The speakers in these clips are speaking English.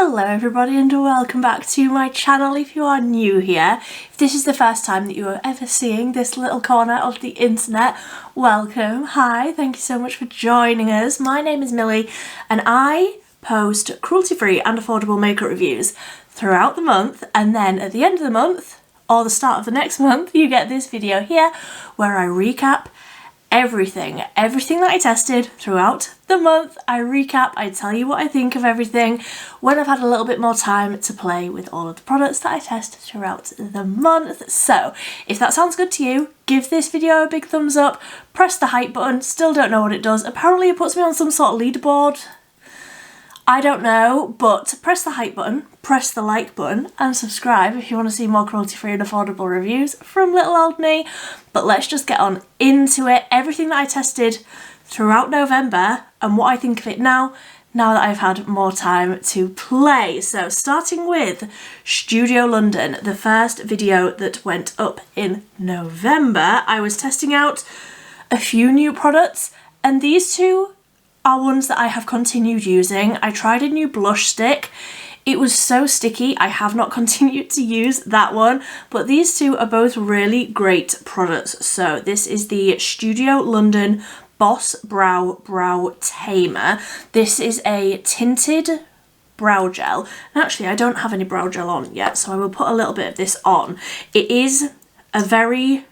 Hello everybody and welcome back to my channel. If you are new here, if this is the first time that you are ever seeing this little corner of the internet, welcome. Hi, thank you so much for joining us. My name is Millie and I post cruelty-free and affordable makeup reviews throughout the month, and then at the end of the month or the start of the next month you get this video here where I recap everything that I tested throughout the month. I recap, I tell you what I think of everything when I've had a little bit more time to play with all of the products that I test throughout the month. So if that sounds good to you, give this video a big thumbs up, press the hype button. Still don't know what it does. Apparently it puts me on some sort of leaderboard. I don't know, but press the hype button, press the like button and subscribe if you want to see more cruelty-free and affordable reviews from little old me. But let's just get on into it. Everything that I tested throughout November and what I think of it now that I've had more time to play. So starting with Studio London, the first video that went up in November, I was testing out a few new products, and these two are ones that I have continued using. I tried a new blush stick. It was so sticky, I have not continued to use that one, but these two are both really great products. So this is the Studio London Boss Brow Tamer. This is a tinted brow gel. And actually, I don't have any brow gel on yet, so I will put a little bit of this on. It is a very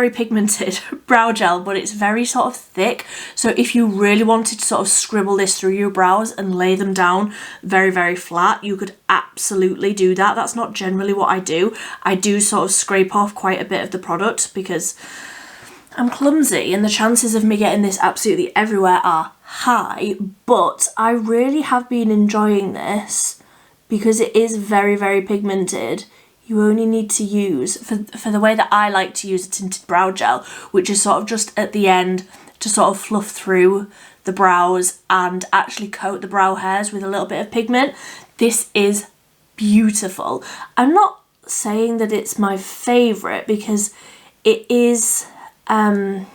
pigmented brow gel, but it's very sort of thick, so if you really wanted to sort of scribble this through your brows and lay them down very flat, you could absolutely do that. That's not generally what I do. I do sort of scrape off quite a bit of the product because I'm clumsy and the chances of me getting this absolutely everywhere are high, but I really have been enjoying this because it is very pigmented. You only need to use, for the way that I like to use a tinted brow gel, which is sort of just at the end to sort of fluff through the brows and actually coat the brow hairs with a little bit of pigment. This is beautiful. I'm not saying that it's my favourite because it is a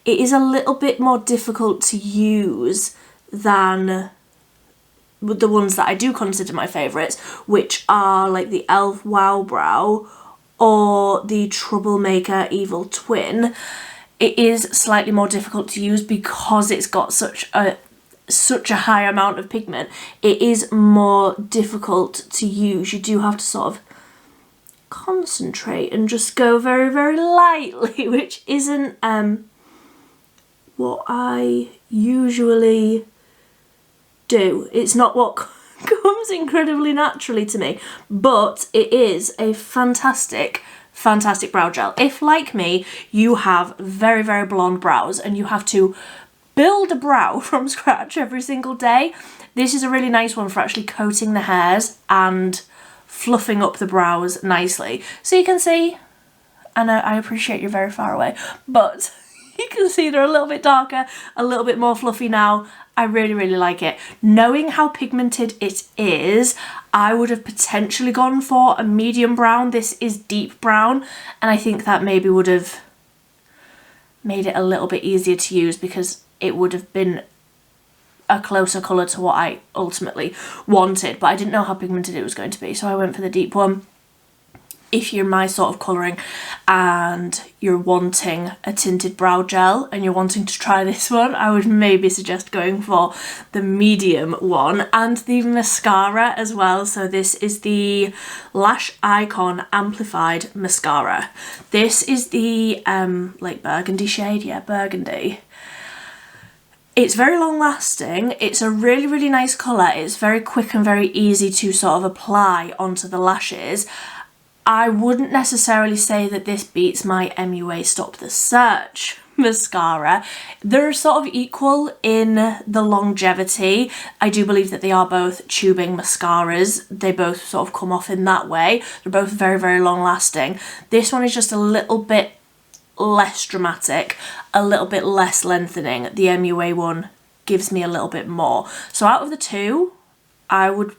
little bit more difficult to use than the ones that I do consider my favourites, which are like the e.l.f. Wow Brow or the Troublemaker Evil Twin. It is slightly more difficult to use because it's got such a high amount of pigment. It is more difficult to use. You do have to sort of concentrate and just go very lightly, which isn't what I usually do. It's not what comes incredibly naturally to me, but it is a fantastic brow gel. If, like me, you have very blonde brows and you have to build a brow from scratch every single day, this is a really nice one for actually coating the hairs and fluffing up the brows nicely. So you can see, and I appreciate you're very far away, but you can see they're a little bit darker, a little bit more fluffy now. I really like it. Knowing how pigmented it is, I would have potentially gone for a medium brown. This is deep brown, and I think that maybe would have made it a little bit easier to use because it would have been a closer colour to what I ultimately wanted, but I didn't know how pigmented it was going to be, so I went for the deep one. If you're my sort of colouring and you're wanting a tinted brow gel and you're wanting to try this one, I would maybe suggest going for the medium one, and the mascara as well. So this is the Lash Icon Amplified Mascara. This is the like burgundy shade, yeah, burgundy. It's very long lasting, it's a really nice colour, it's very quick and very easy to sort of apply onto the lashes. I wouldn't necessarily say that this beats my MUA Stop the Search mascara. They're sort of equal in the longevity. I do believe that they are both tubing mascaras. They both sort of come off in that way. They're both very long lasting. This one is just a little bit less dramatic, a little bit less lengthening. The MUA one gives me a little bit more. So out of the two, I would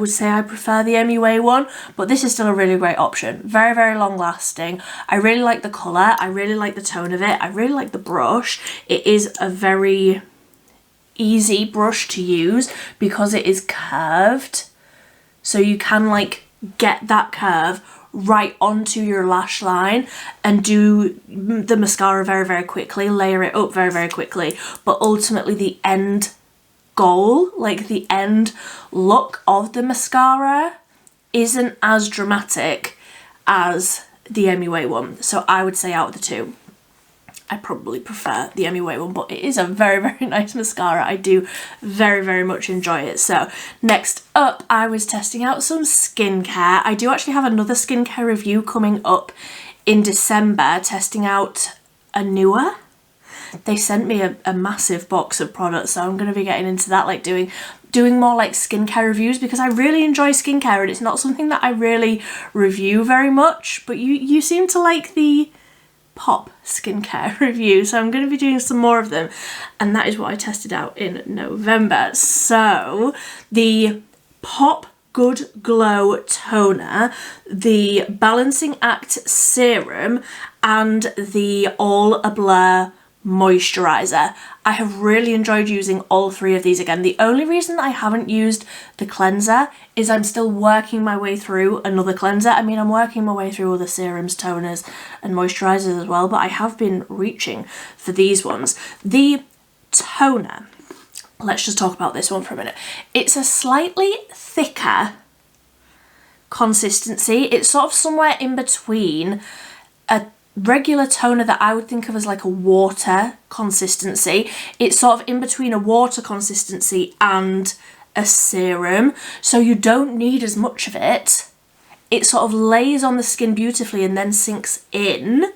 say I prefer the MUA one, but this is still a really great option. Very long lasting. I really like the colour, I really like the tone of it, I really like the brush. It is a very easy brush to use because it is curved. So you can like get that curve right onto your lash line and do the mascara very, very quickly, layer it up very, very quickly. But ultimately the end goal, like the end look of the mascara, isn't as dramatic as the MUA one. So I would say out of the two, I probably prefer the MUA one, but it is a very, very nice mascara. I do very, very much enjoy it. So next up, I was testing out some skincare. I do actually have another skincare review coming up in December, testing out Anua. They sent me a massive box of products, so I'm going to be getting into that, like doing more like skincare reviews, because I really enjoy skincare and it's not something that I really review very much, but you seem to like the pop skincare review, so I'm going to be doing some more of them, and that is what I tested out in November. So the Pop Good Glow Toner, the Balancing Act Serum, and the All A Blur Moisturizer. I have really enjoyed using all three of these again. The only reason that I haven't used the cleanser is I'm still working my way through another cleanser. I mean, I'm working my way through all the serums, toners and moisturizers as well, but I have been reaching for these ones. The toner, let's just talk about this one for a minute. It's a slightly thicker consistency. It's sort of somewhere in between a regular toner that I would think of as like a water consistency. It's sort of in between a water consistency and a serum, so you don't need as much of it. It sort of lays on the skin beautifully and then sinks in.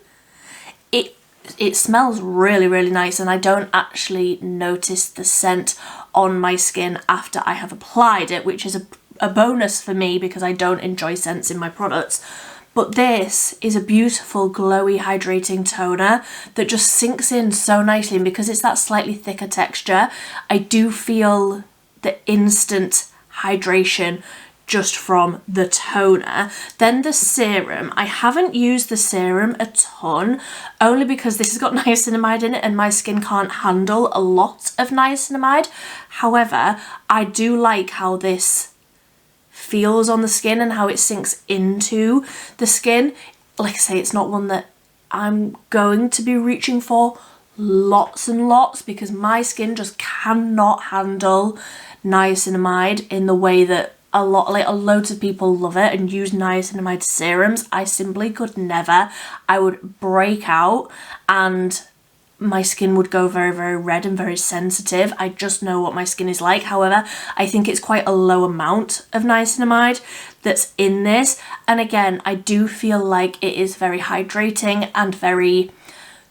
It smells really, really nice, and I don't actually notice the scent on my skin after I have applied it, which is a bonus for me because I don't enjoy scents in my products. But this is a beautiful, glowy, hydrating toner that just sinks in so nicely, and because it's that slightly thicker texture, I do feel the instant hydration just from the toner. Then the serum. I haven't used the serum a ton, only because this has got niacinamide in it and my skin can't handle a lot of niacinamide. However, I do like how this feels on the skin and how it sinks into the skin. Like I say, it's not one that I'm going to be reaching for lots and lots because my skin just cannot handle niacinamide in the way that loads of people love it and use niacinamide serums. I simply could never. I would break out and my skin would go very, very red and very sensitive. I just know what my skin is like. However, I think it's quite a low amount of niacinamide that's in this. And again, I do feel like it is very hydrating and very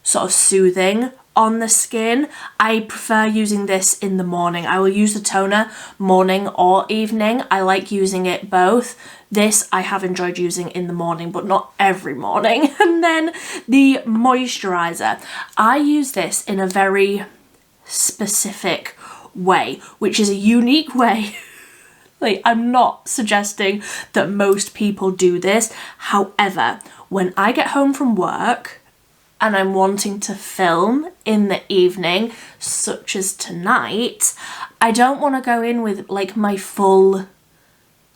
sort of soothing on the skin. I prefer using this in the morning. I will use the toner morning or evening. I like using it both. This I have enjoyed using in the morning, but not every morning. And then the moisturizer. I use this in a very specific way, which is a unique way. Like, I'm not suggesting that most people do this. However, when I get home from work and I'm wanting to film in the evening, such as tonight, I don't want to go in with like my full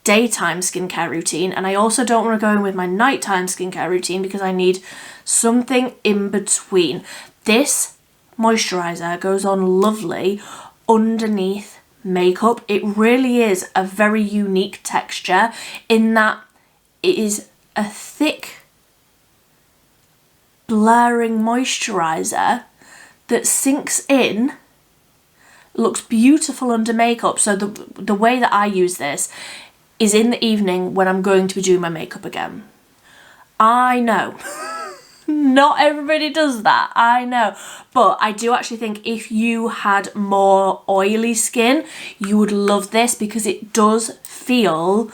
daytime skincare routine, and I also don't want to go in with my nighttime skincare routine because I need something in between. This moisturizer goes on lovely underneath makeup. It really is a very unique texture in that it is a thick, blurring moisturizer that sinks in, looks beautiful under makeup. So the way that I use this is in the evening when I'm going to be doing my makeup again. I know. Not everybody does that, I know. But I do actually think if you had more oily skin, you would love this because it does feel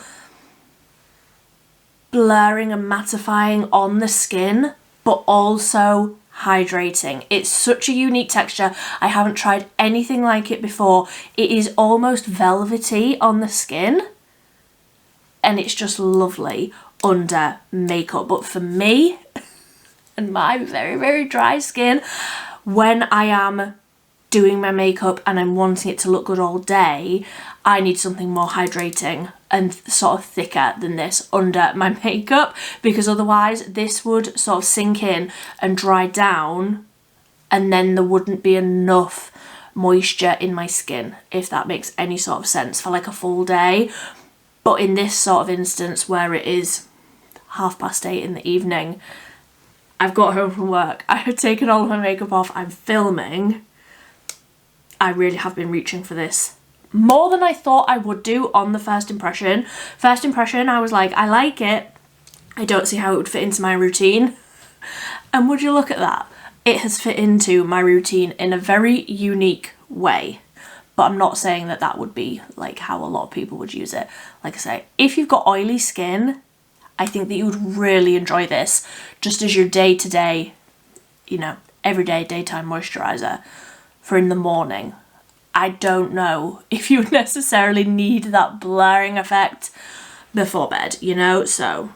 blurring and mattifying on the skin, but also hydrating. It's such a unique texture. I haven't tried anything like it before. It is almost velvety on the skin, and it's just lovely under makeup. But for me and my very, very dry skin, when I am doing my makeup and I'm wanting it to look good all day, I need something more hydrating and sort of thicker than this under my makeup, because otherwise this would sort of sink in and dry down and then there wouldn't be enough moisture in my skin, if that makes any sort of sense, for like a full day. But in this sort of instance where it is 8:30 in the evening, I've got home from work, I have taken all of my makeup off, I'm filming, I really have been reaching for this more than I thought I would do on the first impression. First impression, I was like, I like it, I don't see how it would fit into my routine. And would you look at that? It has fit into my routine in a very unique way. But I'm not saying that that would be like how a lot of people would use it. Like I say, if you've got oily skin, I think that you would really enjoy this just as your day-to-day, you know, everyday daytime moisturiser for in the morning. I don't know if you would necessarily need that blurring effect before bed, you know, so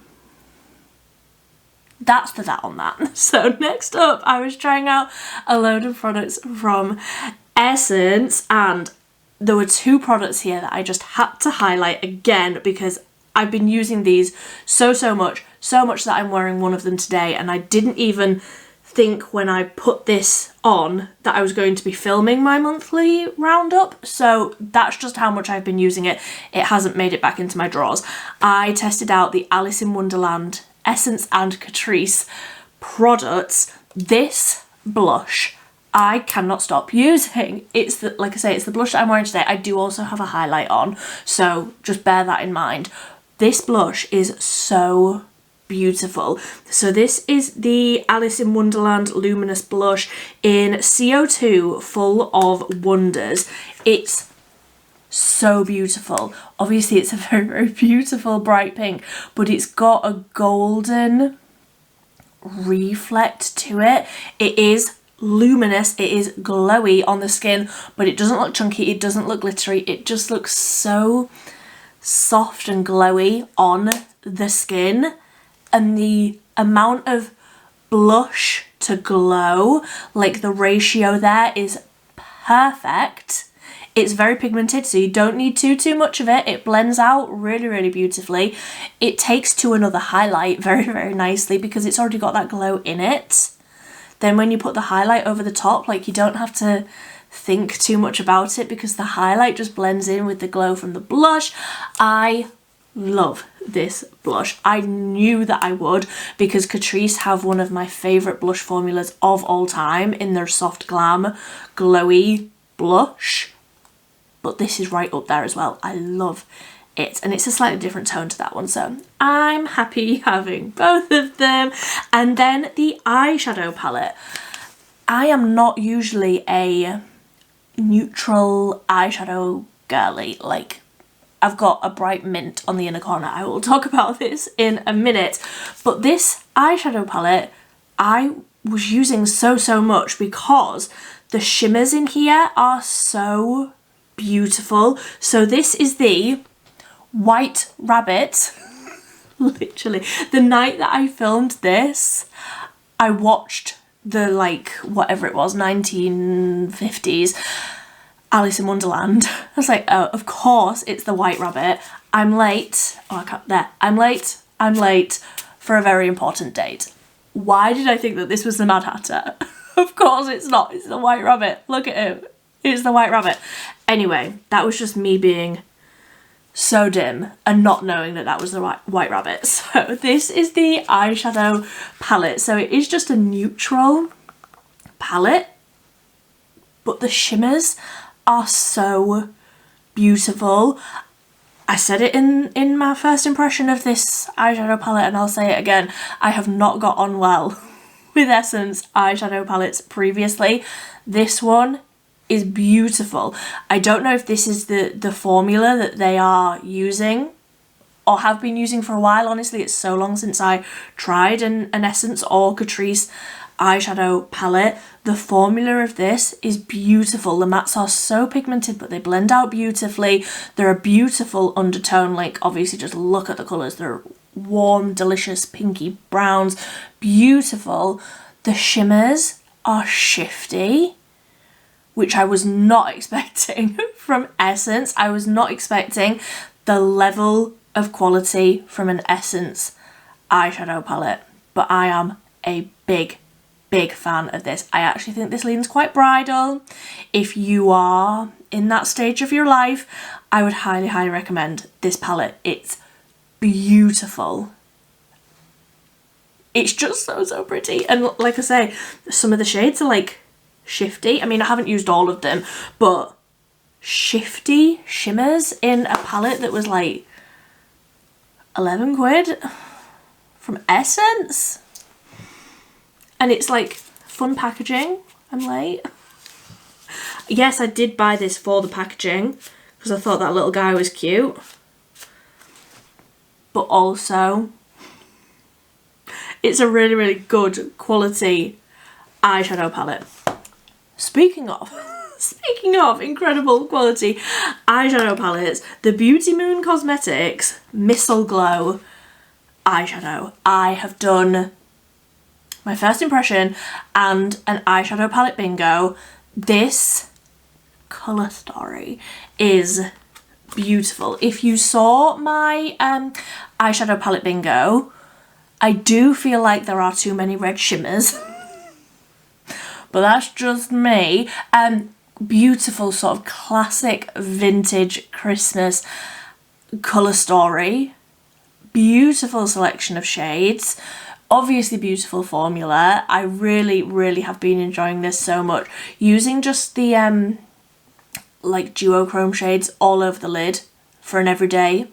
that's the that on that. So next up, I was trying out a load of products from Essence, and there were two products here that I just had to highlight again because I've been using these so much that I'm wearing one of them today, and I didn't even think when I put this on that I was going to be filming my monthly roundup, so that's just how much I've been using it. It hasn't made it back into my drawers. I tested out the Alice in Wonderland Essence and Catrice products. This blush I cannot stop using. It's the, like I say, it's the blush that I'm wearing today. I do also have a highlight on, so just bear that in mind. This blush is so beautiful. So this is the Alice in Wonderland Luminous Blush in CO2 Full of Wonders. It's so beautiful. Obviously it's a very beautiful bright pink, but it's got a golden reflect to it. It is luminous, it is glowy on the skin, but it doesn't look chunky, it doesn't look glittery, it just looks so soft and glowy on the skin. And the amount of blush to glow, like the ratio there is perfect. It's very pigmented, so you don't need too much of it. It blends out really beautifully. It takes to another highlight very nicely because it's already got that glow in it. Then when you put the highlight over the top, like, you don't have to think too much about it because the highlight just blends in with the glow from the blush. I love this blush. I knew that I would because Catrice have one of my favourite blush formulas of all time in their Soft Glam Glowy Blush. But this is right up there as well. I love it. And it's a slightly different tone to that one, so I'm happy having both of them. And then the eyeshadow palette. I am not usually a neutral eyeshadow girly. Like, I've got a bright mint on the inner corner. I will talk about this in a minute. But this eyeshadow palette I was using so much because the shimmers in here are so beautiful. So this is the White Rabbit. Literally, the night that I filmed this, I watched the, like, whatever it was, 1950s Alice in Wonderland. I was like, oh, of course it's the White Rabbit. I'm late. Oh, I can't, there. I'm late for a very important date. Why did I think that this was the Mad Hatter? Of course it's not. It's the White Rabbit. Look at him. It's the White Rabbit. Anyway, that was just me being so dim and not knowing that that was the White Rabbit. So this is the eyeshadow palette. So it is just a neutral palette, but the shimmers are so beautiful. I said it in my first impression of this eyeshadow palette, and I'll say it again. I have not got on well with Essence eyeshadow palettes previously. This one is beautiful. I don't know if this is the formula that they are using or have been using for a while. Honestly, it's so long since I tried an Essence or Catrice eyeshadow palette. The formula of this is beautiful. The mattes are so pigmented, but they blend out beautifully. They're a beautiful undertone. Like, obviously, just look at the colours. They're warm, delicious, pinky browns. Beautiful. The shimmers are shifty. which I was not expecting from Essence. I was not expecting the level of quality from an Essence eyeshadow palette, but I am a big fan of this. I actually think this leans quite bridal. If you are in that stage of your life, I would highly recommend this palette. It's beautiful. It's just so pretty, and like I say, some of the shades are like shifty. I mean, I haven't used all of them, but shifty shimmers in a palette that was like 11 quid from Essence, and it's like fun packaging. I'm late. Yes, I did buy this for the packaging because I thought that little guy was cute, but also it's a really good quality eyeshadow palette. Speaking of incredible quality eyeshadow palettes, the Beauty Moon Cosmetics Missile Glow eyeshadow. I have done my first impression and an eyeshadow palette bingo. This colour story is beautiful. If you saw my eyeshadow palette bingo, I do feel like there are too many red shimmers, but that's just me. Beautiful sort of classic vintage Christmas colour story. Beautiful selection of shades. Obviously beautiful formula. I really have been enjoying this so much. Using just the like duochrome shades all over the lid for an everyday.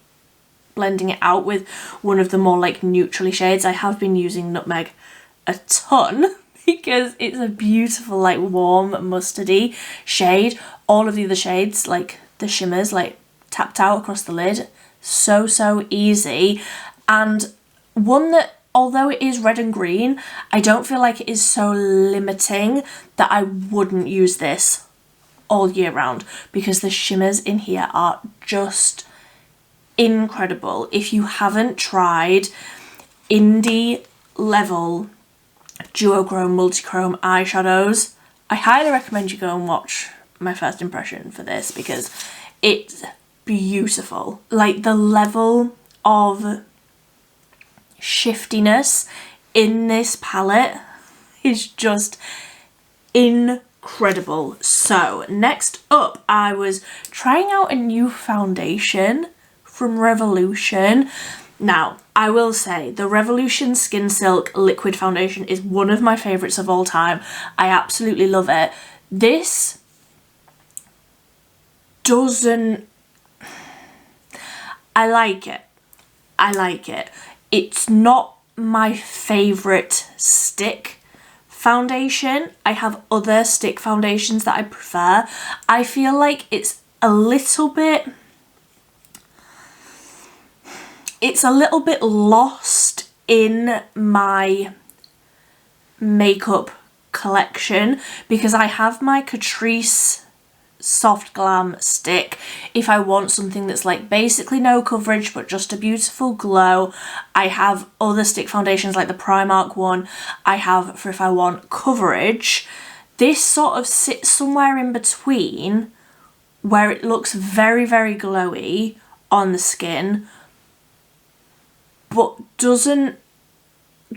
Blending it out with one of the more like neutrally shades. I have been using Nutmeg a ton because it's a beautiful like warm mustardy shade. All of the other shades, like the shimmers, like tapped out across the lid. So easy, and one that, although it is red and green, I don't feel like it is so limiting that I wouldn't use this all year round, because the shimmers in here are just incredible. If you haven't tried indie level duochrome multichrome eyeshadows, I highly recommend you go and watch my first impression for this, because it's beautiful. Like the level of shiftiness in this palette is just incredible. So next up, I was trying out a new foundation from Revolution. Now, I will say the Revolution Skin Silk Liquid Foundation is one of my favourites of all time. I absolutely love it. This doesn't... I like it. It's not my favourite stick foundation. I have other stick foundations that I prefer. I feel like it's a little bit lost in my makeup collection, because I have my Catrice Soft Glam stick if I want something that's like basically no coverage but just a beautiful glow. I have other stick foundations like the Primark one I have for if I want coverage. This sort of sits somewhere in between, where it looks very glowy on the skin but doesn't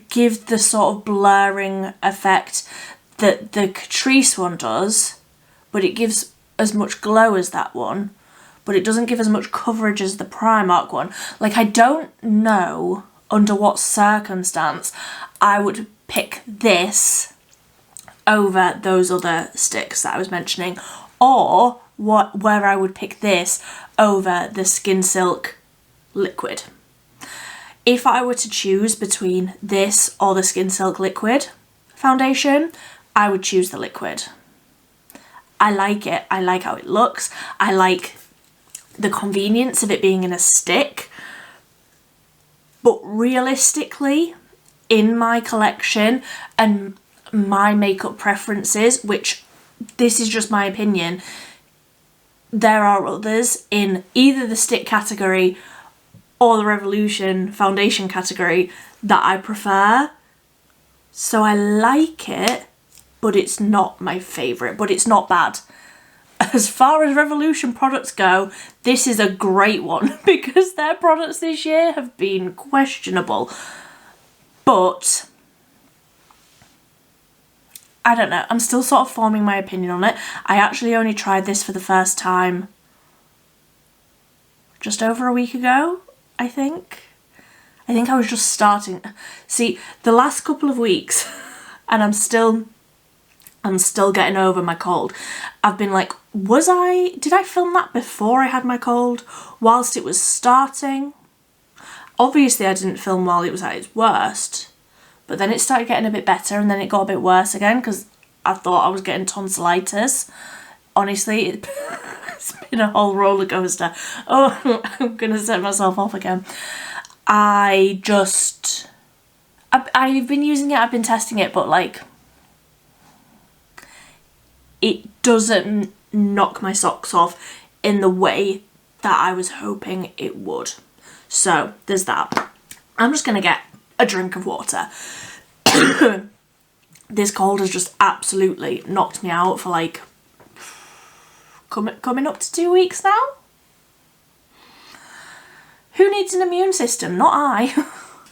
give the sort of blurring effect that the Catrice one does, but it gives as much glow as that one, but it doesn't give as much coverage as the Primark one. Like, I don't know under what circumstance I would pick this over those other sticks that I was mentioning, or where I would pick this over the Skin Silk Liquid. If I were to choose between this or the Skin Silk Liquid foundation, I would choose the liquid. I like it. I like how it looks. I like the convenience of it being in a stick. But realistically, in my collection and my makeup preferences, which this is just my opinion, there are others in either the stick category or the Revolution foundation category that I prefer. So I like it, but it's not my favourite, but it's not bad. As far as Revolution products go, this is a great one because their products this year have been questionable. But I don't know, I'm still sort of forming my opinion on it. I actually only tried this for the first time just over a week ago, I think. I think I was just starting. See, the last couple of weeks, and I'm still getting over my cold. I've been like, did I film that before I had my cold? Whilst it was starting? Obviously I didn't film while it was at its worst, but then it started getting a bit better and then it got a bit worse again because I thought I was getting tonsillitis. Honestly, it's been a whole roller coaster. Oh, I'm gonna set myself off again. I've been using it, I've been testing it, but like, it doesn't knock my socks off in the way that I was hoping it would. So there's that. I'm just gonna get a drink of water. This cold has just absolutely knocked me out for like coming up to 2 weeks now. Who needs an immune system? Not I.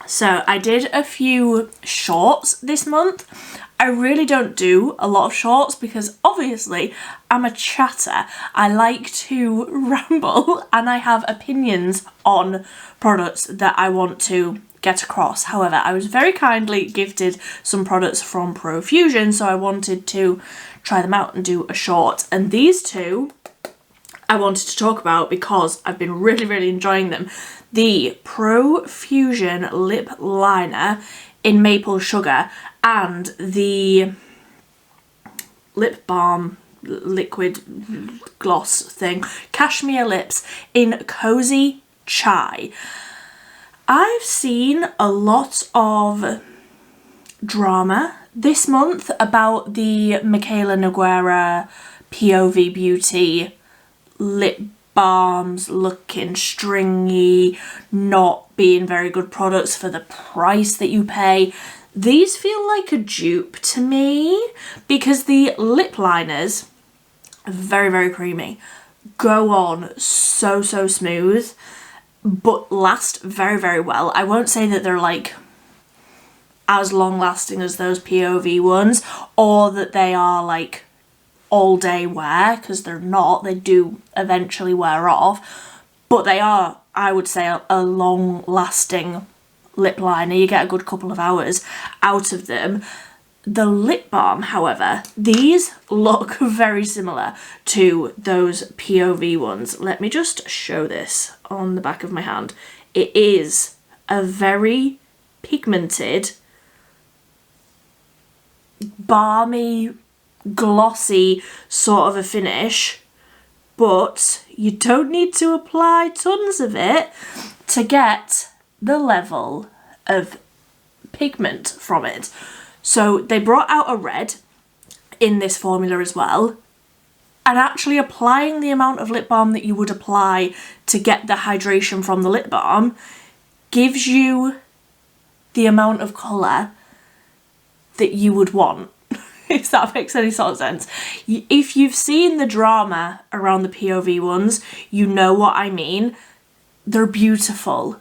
So I did a few shorts this month. I really don't do a lot of shorts because obviously I'm a chatter. I like to ramble and I have opinions on products that I want to get across. However, I was very kindly gifted some products from Profusion, so I wanted to try them out and do a short. And these two I wanted to talk about because I've been really, really enjoying them. The Profusion lip liner in maple sugar and the lip balm liquid gloss thing, Cashmere Lips in Cozy Chai. I've seen a lot of drama this month about the Michaela Noguera POV Beauty lip balms looking stringy, not being very good products for the price that you pay. These feel like a dupe to me because the lip liners are very, very creamy, go on so smooth, but last very, very well. I won't say that they're like as long lasting as those POV ones or that they are like all day wear, because they're not. They do eventually wear off, but they are, I would say, a long lasting lip liner. You get a good couple of hours out of them. The lip balm, however, these look very similar to those POV ones. Let me just show this on the back of my hand. It is a very pigmented, balmy, glossy sort of a finish, but you don't need to apply tons of it to get the level of pigment from it. So they brought out a red in this formula as well, and actually applying the amount of lip balm that you would apply to get the hydration from the lip balm gives you the amount of colour that you would want, if that makes any sort of sense. If you've seen the drama around the POV ones, you know what I mean. They're beautiful.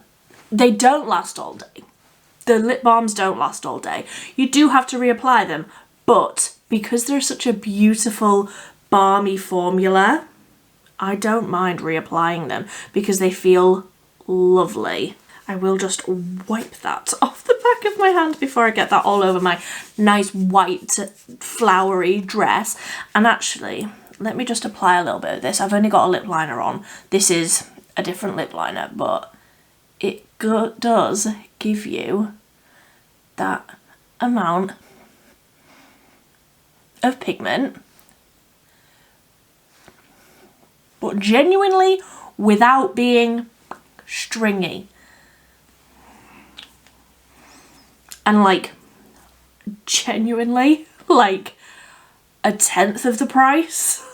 They don't last all day. The lip balms don't last all day. You do have to reapply them, but because they're such a beautiful, balmy formula, I don't mind reapplying them because they feel lovely. I will just wipe that off the back of my hand before I get that all over my nice white flowery dress. And actually, let me just apply a little bit of this. I've only got a lip liner on. This is a different lip liner, but it does give you that amount of pigment, but genuinely without being stringy. And like genuinely like a tenth of the price.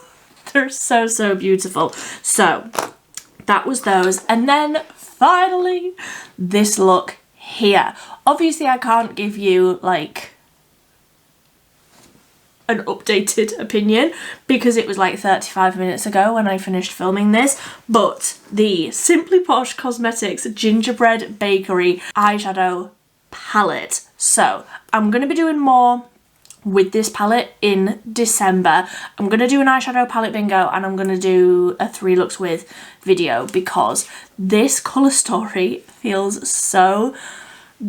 They're so beautiful. So that was those. And then finally this look here. Obviously I can't give you like an updated opinion because it was like 35 minutes ago when I finished filming this, but the Simply Posh Cosmetics Gingerbread Bakery eyeshadow palette. So I'm going to be doing more with this palette in December. I'm going to do an eyeshadow palette bingo and I'm going to do a 3 looks with video because this colour story feels so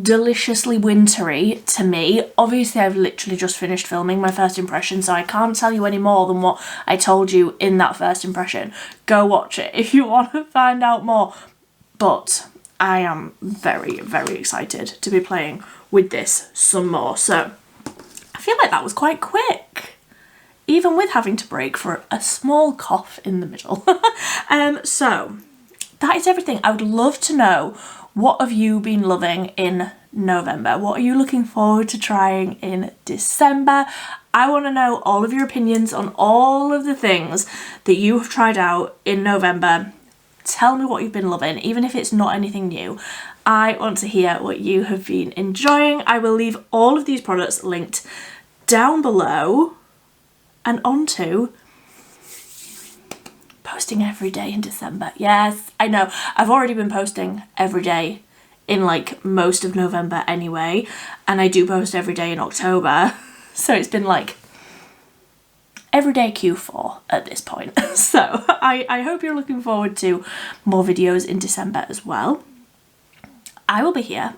deliciously wintry to me. Obviously I've literally just finished filming my first impression, so I can't tell you any more than what I told you in that first impression. Go watch it if you want to find out more. But I am very, very excited to be playing with this some more. So I feel like that was quite quick, even with having to break for a small cough in the middle. So that is everything. I would love to know, what have you been loving in November? What are you looking forward to trying in December? I want to know all of your opinions on all of the things that you have tried out in November. Tell me what you've been loving, even if it's not anything new. I want to hear what you have been enjoying. I will leave all of these products linked down below and onto posting every day in December. Yes, I know. I've already been posting every day in like most of November anyway, and I do post every day in October. So it's been like everyday Q4 at this point. So I hope you're looking forward to more videos in December as well. I will be here.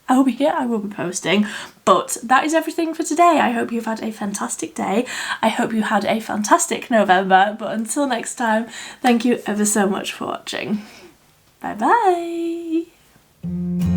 I will be here, I will be posting, but that is everything for today. I hope you've had a fantastic day. I hope you had a fantastic November, but until next time, thank you ever so much for watching. Bye bye.